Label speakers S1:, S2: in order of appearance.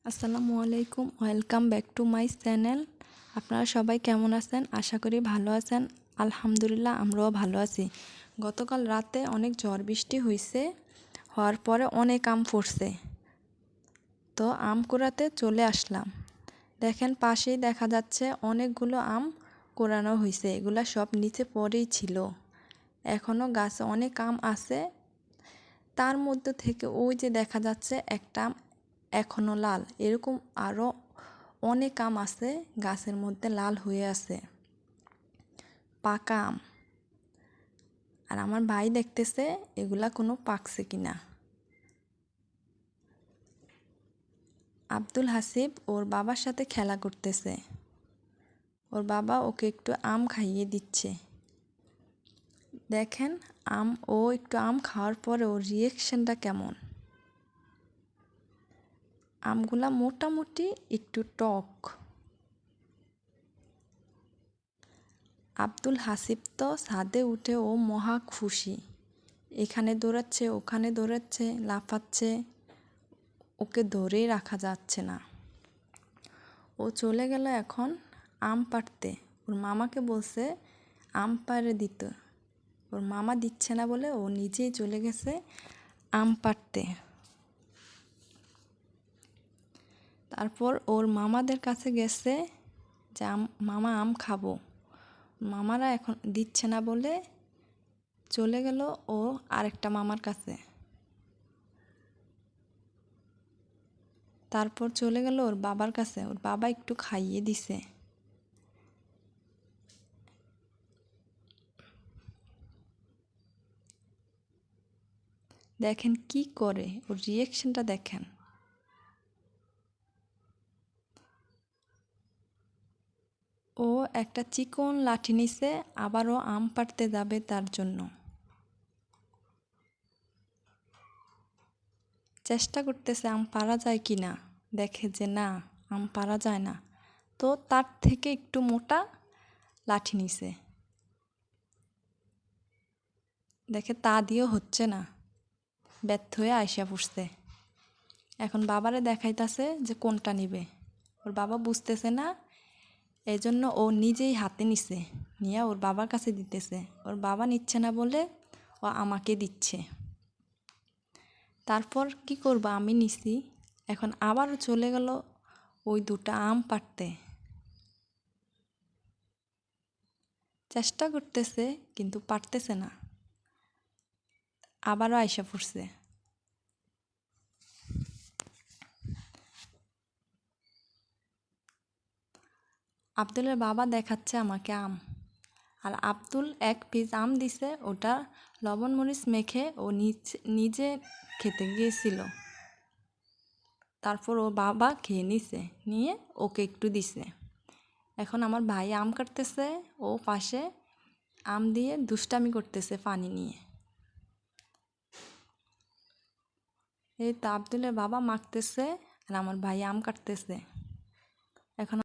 S1: আসসালামু আলাইকুম, welcome back to my channel. আপনারা সবাই কেমন আছেন? আশা করি ভালো আছেন। আলহামদুলিল্লাহ, আমরাও ভালো আছি। গতকাল রাতে অনেক ঝড় বৃষ্টি হওয়ার পরে অনেক আম পড়ছে, তো আম কুড়াতে চলে আসলাম। দেখেন, পাশেই দেখা যাচ্ছে অনেকগুলো আম কুড়ানো হয়েছে। এগুলা সব নিচে পড়েই ছিল। এখনও গাছে অনেক আম আছে। তার মধ্যে থেকে ওই যে দেখা যাচ্ছে একটা আম এখনও লাল। এরকম আরও অনেক আম আছে গাছের মধ্যে লাল হয়ে আছে, পাকা আম। আর আমার ভাই দেখতেছে এগুলা কোনো পাকছে কিনা। আব্দুল হাসিব ওর বাবার সাথে খেলা করতেছে। ওর বাবা ওকে একটু আম খাইয়ে দিচ্ছে। দেখেন, ও একটু আম খাওয়ার পরে ওর রিয়েকশনটা কেমন। আমগুলা মোটামুটি একটু টক। আব্দুল হাসিব তো ছাদে উঠে ও মহা খুশি। এখানে দৌড়াচ্ছে, ওখানে দৌড়াচ্ছে, লাফাচ্ছে। ওকে ধরেই রাখা যাচ্ছে না। ও চলে গেল এখন আম পাড়তে। ওর মামাকে বলছে আম পাড়ে দিতে। ওর মামা দিচ্ছে না বলে ও নিজেই চলে গেছে আম পাড়তে। তারপর ওর মামাদের কাছে গেছে যে মামা আম খাবো। মামারা এখন দিচ্ছে না বলে চলে গেল ও আরেকটা মামার কাছে। তারপর চলে গেল ওর বাবার কাছে। ওর বাবা একটু খাইয়ে দিছে। দেখেন কি করে, ওর রিয়েকশনটা দেখেন। ও একটা চিকন লাঠি নিছে, আবারও আম পাড়তে যাবে তার জন্য। চেষ্টা করতেছে আম পাড়া যায় কি না। দেখে যে না, আম পাড়া যায় না, তো তার থেকে একটু মোটা লাঠি নিছে। দেখে তা দিয়েও হচ্ছে না, ব্যর্থ হয়ে আইসা পড়ছে। এখন বাবারে দেখাইতাছে যে কোনটা নিবে। ওর বাবা বুঝতেছে না, এই জন্য ও নিজেই হাতে নিছে, নিয়ে ওর বাবার কাছে দিতেছে। ওর বাবা নিচ্ছে না বলে ও আমাকে দিচ্ছে। তারপর কি করব, আমি নিছি। এখন আবারও চলে গেল ওই দুটা আম পাড়তে। চেষ্টা করতেছে কিন্তু পারতেছে না, আবারও আইসা পড়ছে। আব্দুলের বাবা দেখাচ্ছে আমাকে আম, আর আব্দুল এক পিস আম দিছে, ওটা লবণ মরিচ মেখে ও নিজে খেতে গিয়েছিল। তারপর ও বাবা খেয়ে নিছে, নিয়ে ওকে একটু দিছে। এখন আমার ভাই আম কাটতেছে, ও পাশে আম দিয়ে দুষ্টামি করতেছে পানি নিয়ে। এই তো আব্দুলের বাবা মাখতেছে আর আমার ভাই আম কাটতেছে। এখন